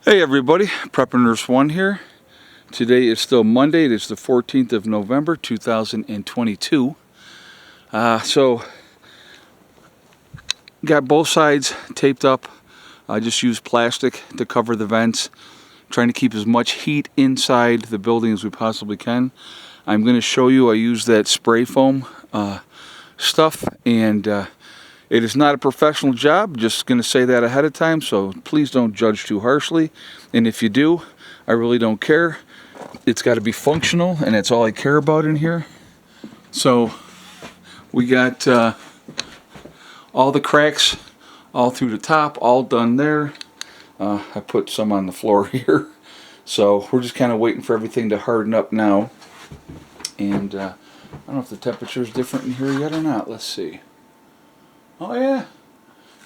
Hey everybody, Prepper Nurse 1 here. Today is still Monday. It is the 14th of November 2022. So got both sides taped up. I just used plastic to cover the vents, trying to keep as much heat inside the building as we possibly can. I'm going to show you I use that spray foam stuff, and it is not a professional job, just going to say that ahead of time, so please don't judge too harshly. And if you do, I really don't care. It's got to be functional, and that's all I care about in here. So we got all the cracks all through the top, all done there. I put some on the floor here. So we're just kind of waiting for everything to harden up now. And I don't know if the temperature is different in here yet or not. Let's see. Oh yeah,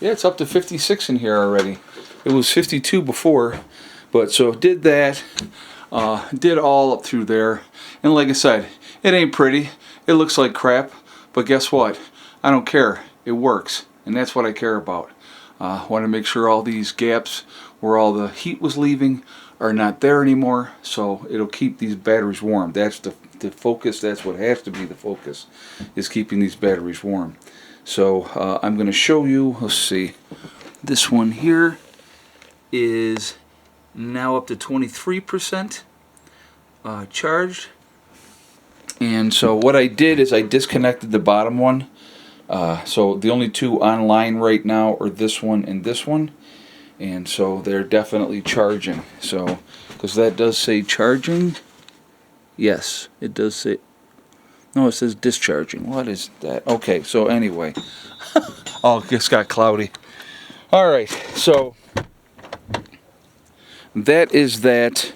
it's up to 56 in here already. It was 52 before, but so did that, did all up through there. And like I said, it ain't pretty. It looks like crap, but guess what? I don't care. It works, and that's what I care about. Want to make sure all these gaps where all the heat was leaving are not there anymore, so it'll keep these batteries warm. That's the focus. That's what has to be the focus, is keeping these batteries warm. So I'm going to show you, let's see, this one here is now up to 23% charged. And so what I did is I disconnected the bottom one. So the only two online right now are this one and this one. And so they're definitely charging. So, because that does say charging. Yes, it does say. No, it says discharging. What is that? Okay, so anyway. Oh, it just got cloudy. Alright, so that is that.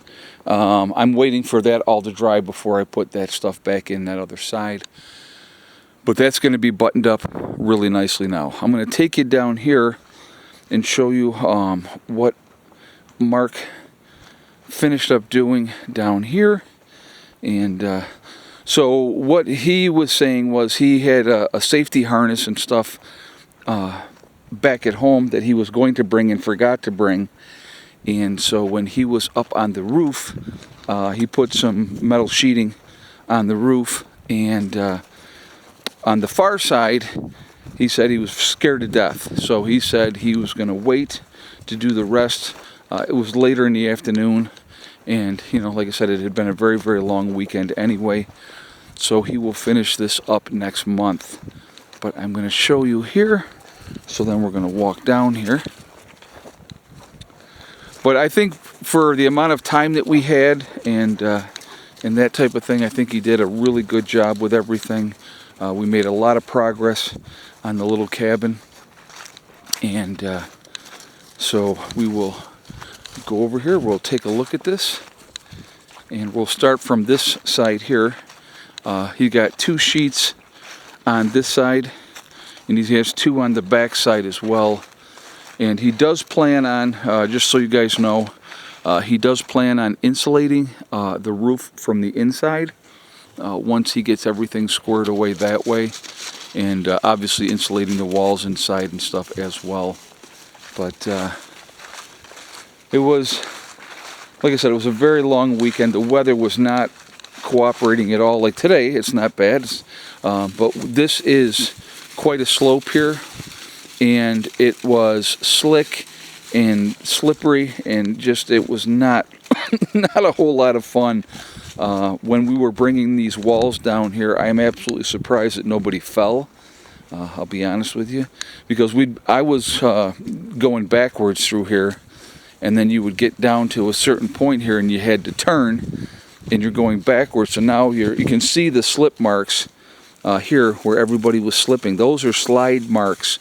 I'm waiting for that all to dry before I put that stuff back in that other side. But that's going to be buttoned up really nicely now. I'm going to take you down here and show you what Mark finished up doing down here. And so what he was saying was he had a safety harness and stuff back at home that he was going to bring and forgot to bring. And so when he was up on the roof, he put some metal sheeting on the roof. And on the far side, he said he was scared to death. So he said he was going to wait to do the rest. It was later in the afternoon. And, you know, like I said, it had been a very, very long weekend anyway. So he will finish this up next month. But I'm going to show you here. So then we're going to walk down here. But I think for the amount of time that we had and that type of thing, I think he did a really good job with everything. We made a lot of progress on the little cabin. And so we will go over here. We'll take a look at this. And we'll start from this side here. He got 2 sheets on this side, and he has 2 on the back side as well. And he does plan on, just so you guys know, he does plan on insulating the roof from the inside once he gets everything squared away that way. And obviously insulating the walls inside and stuff as well. But it was, like I said, it was a very long weekend. The weather was not cooperating at all. Like today, it's not bad. But this is quite a slope here. And it was slick and slippery, and just it was not not a whole lot of fun. When we were bringing these walls down here, I am absolutely surprised that nobody fell. I'll be honest with you, because I was going backwards through here, and then you would get down to a certain point here, and you had to turn, and you're going backwards. So now you can see the slip marks here where everybody was slipping. Those are slide marks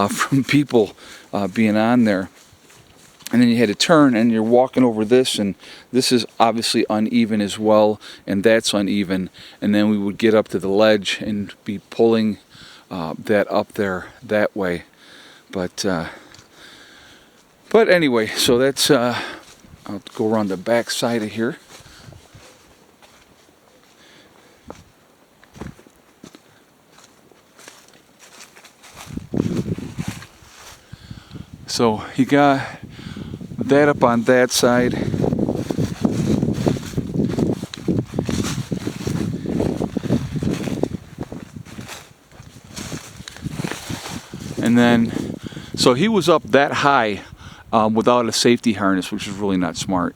from people being on there. And then you had to turn, and you're walking over this, and this is obviously uneven as well, and that's uneven. And then we would get up to the ledge and be pulling that up there that way. But anyway, so that's, I'll go around the back side of here. So he got that up on that side. And then, so he was up that high without a safety harness, which is really not smart.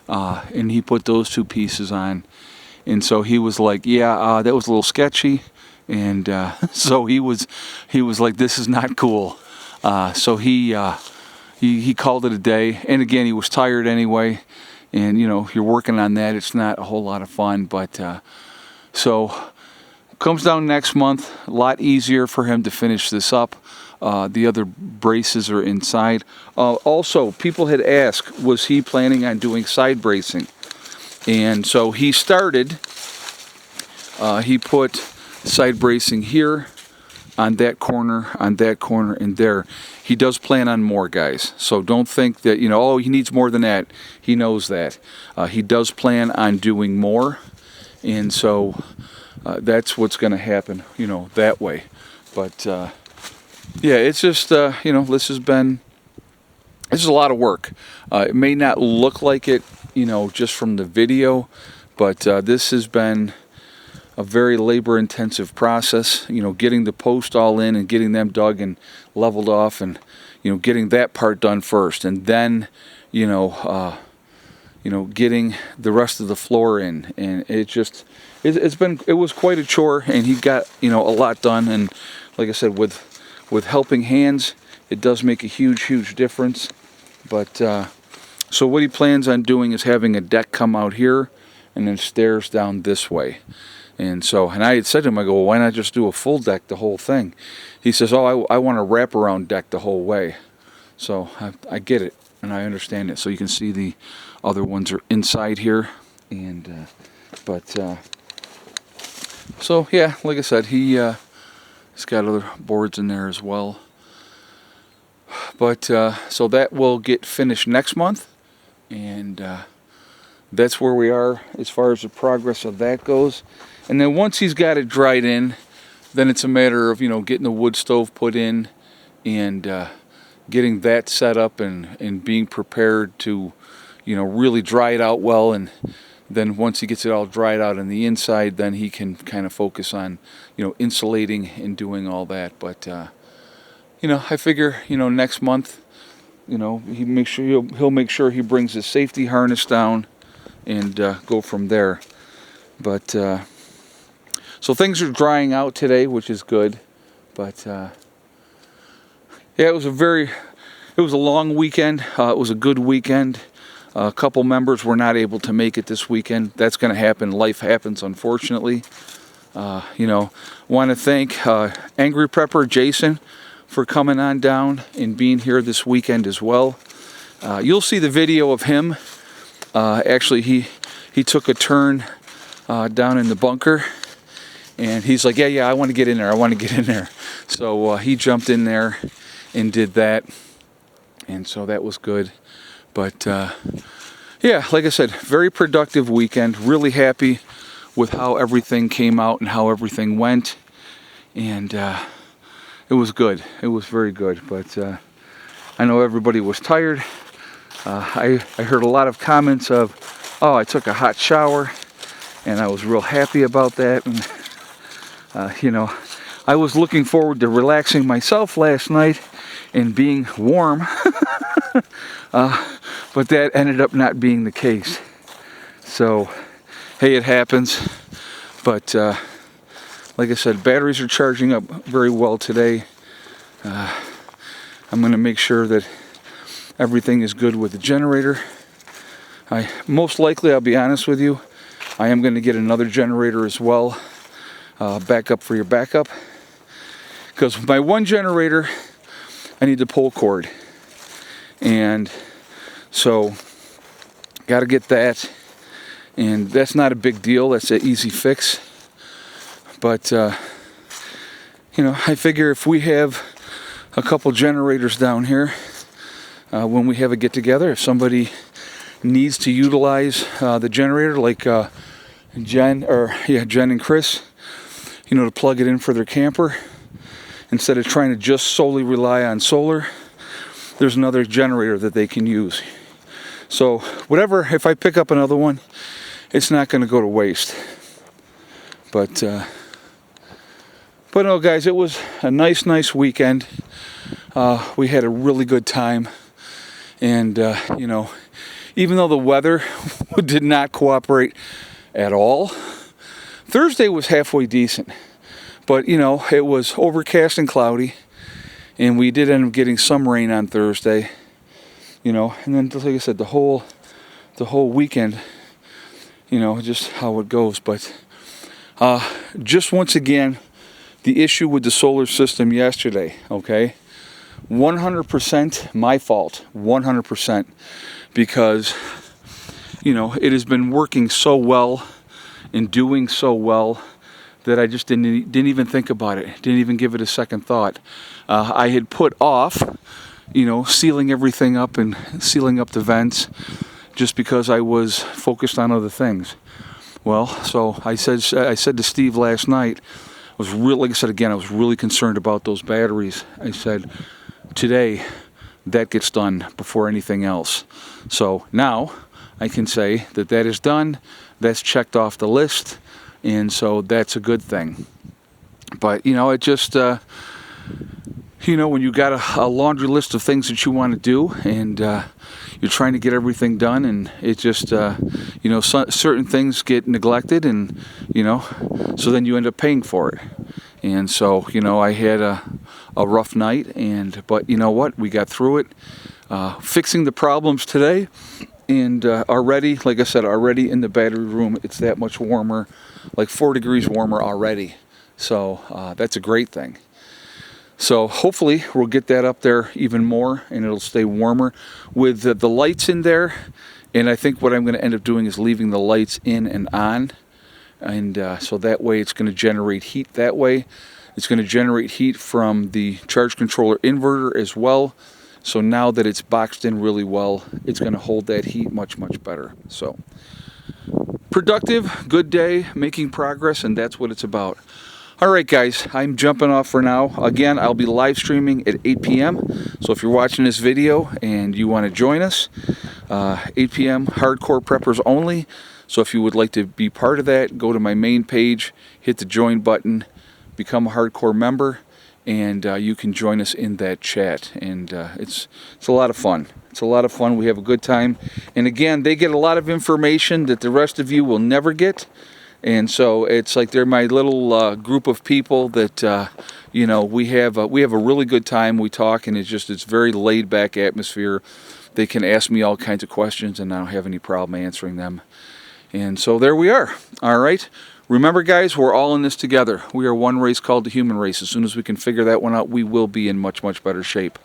And he put those two pieces on. And so he was like, yeah, that was a little sketchy. And so he was like, this is not cool. So he called it a day. And again, he was tired anyway. And you know, you're working on that. It's not a whole lot of fun. But so comes down next month. A lot easier for him to finish this up. The other braces are inside. Also, people had asked, was he planning on doing side bracing? And so he started. He put side bracing here, on that corner, and there. He does plan on more, guys. So don't think that, you know, oh, he needs more than that. He knows that. He does plan on doing more. And so that's what's going to happen, you know, that way. But yeah, it's just, you know, this is a lot of work. It may not look like it, you know, just from the video, but this has been a very labor-intensive process. You know, getting the post all in and getting them dug and leveled off, and you know, getting that part done first, and then, you know, getting the rest of the floor in, and it was quite a chore, and he got, you know, a lot done, and like I said, with helping hands, it does make a huge difference. But so what he plans on doing is having a deck come out here and then stairs down this way. And I had said to him, I go, well, why not just do a full deck, the whole thing? He says, oh, I want a wraparound deck the whole way. So I get it, and I understand it. So you can see the other ones are inside here. And so yeah, like I said, he's got other boards in there as well. But so that will get finished next month, and that's where we are as far as the progress of that goes. And then once he's got it dried in, then it's a matter of, you know, getting the wood stove put in and getting that set up and being prepared to, you know, really dry it out well. And then once he gets it all dried out on the inside, then he can kind of focus on, you know, insulating and doing all that. But you know, I figure, you know, next month, you know, he'll make sure he brings his safety harness down and go from there. But so things are drying out today, which is good. But yeah, it was a long weekend. It was a good weekend. A couple members were not able to make it this weekend. That's going to happen. Life happens, unfortunately. You know, want to thank Angry Prepper Jason for coming on down and being here this weekend as well. You'll see the video of him. Actually, he took a turn down in the bunker, and he's like, yeah, I want to get in there. So he jumped in there and did that, and so that was good. But yeah, like I said, very productive weekend. Really happy with how everything came out and how everything went, and it was good. It was very good. But I know everybody was tired. I heard a lot of comments of, oh, I took a hot shower, and I was real happy about that. And you know, I was looking forward to relaxing myself last night and being warm, but that ended up not being the case. So, hey, it happens. But like I said, batteries are charging up very well today. I'm going to make sure that everything is good with the generator. Most likely, I'll be honest with you, I am going to get another generator as well. Backup for your backup. Because my one generator, I need the pull cord. And so, got to get that. And that's not a big deal. That's an easy fix. But, you know, I figure if we have a couple generators down here, when we have a get-together, if somebody needs to utilize the generator, like Jen and Chris, you know, to plug it in for their camper, instead of trying to just solely rely on solar, there's another generator that they can use. So whatever, if I pick up another one, it's not going to go to waste. But no, guys, it was a nice weekend. We had a really good time. And, you know, even though the weather did not cooperate at all, Thursday was halfway decent. But, you know, it was overcast and cloudy. And we did end up getting some rain on Thursday. You know, and then, like I said, the whole weekend, you know, just how it goes. But just once again, the issue with the solar system yesterday, okay? 100% my fault, 100%, because, you know, it has been working so well and doing so well that I just didn't even think about it, didn't even give it a second thought. I had put off, you know, sealing everything up and sealing up the vents just because I was focused on other things. Well, so I said to Steve last night, like I said again, I was really concerned about those batteries. I said, today, that gets done before anything else. So now I can say that is done, that's checked off the list, and so that's a good thing. But, you know, it just, you know, when you got a laundry list of things that you want to do, and you're trying to get everything done, and it just, you know, certain things get neglected, and, you know, so then you end up paying for it. And so, you know, I had a rough night, but you know what? We got through it, fixing the problems today, and already, like I said, already in the battery room, it's that much warmer, like 4 degrees warmer already. So that's a great thing. So hopefully we'll get that up there even more, and it'll stay warmer with the lights in there. And I think what I'm going to end up doing is leaving the lights in and on, and so that way it's going to generate heat that way. It's going to generate heat from the charge controller inverter as well. So now that it's boxed in really well, it's going to hold that heat much better. So productive, good day, making progress, and that's what it's about. All right, guys, I'm jumping off for now. Again, I'll be live streaming at 8 p.m. So if you're watching this video and you want to join us, 8 p.m. Hardcore Preppers only. So if you would like to be part of that, go to my main page, hit the join button, become a hardcore member, and you can join us in that chat. And it's a lot of fun. It's a lot of fun. We have a good time. And again, they get a lot of information that the rest of you will never get. And so it's like they're my little group of people that, you know, we have a really good time. We talk, and it's very laid back atmosphere. They can ask me all kinds of questions, and I don't have any problem answering them. And so there we are. All right. Remember, guys, we're all in this together. We are one race called the human race. As soon as we can figure that one out, we will be in much better shape.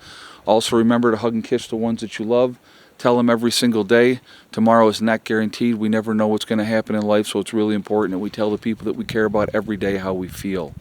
Also, remember to hug and kiss the ones that you love. Tell them every single day. Tomorrow is not guaranteed. We never know what's going to happen in life, so it's really important that we tell the people that we care about every day how we feel.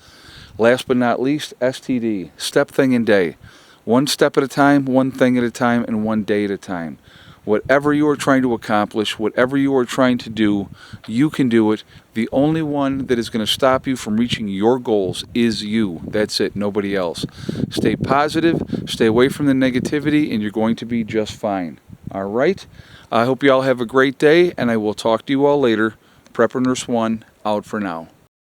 Last but not least, STD, step, thing, and day. One step at a time, one thing at a time, and one day at a time. Whatever you are trying to accomplish, whatever you are trying to do, you can do it. The only one that is going to stop you from reaching your goals is you. That's it, nobody else. Stay positive, stay away from the negativity, and you're going to be just fine. All right? I hope you all have a great day, and I will talk to you all later. Prepper Nurse 1, out for now.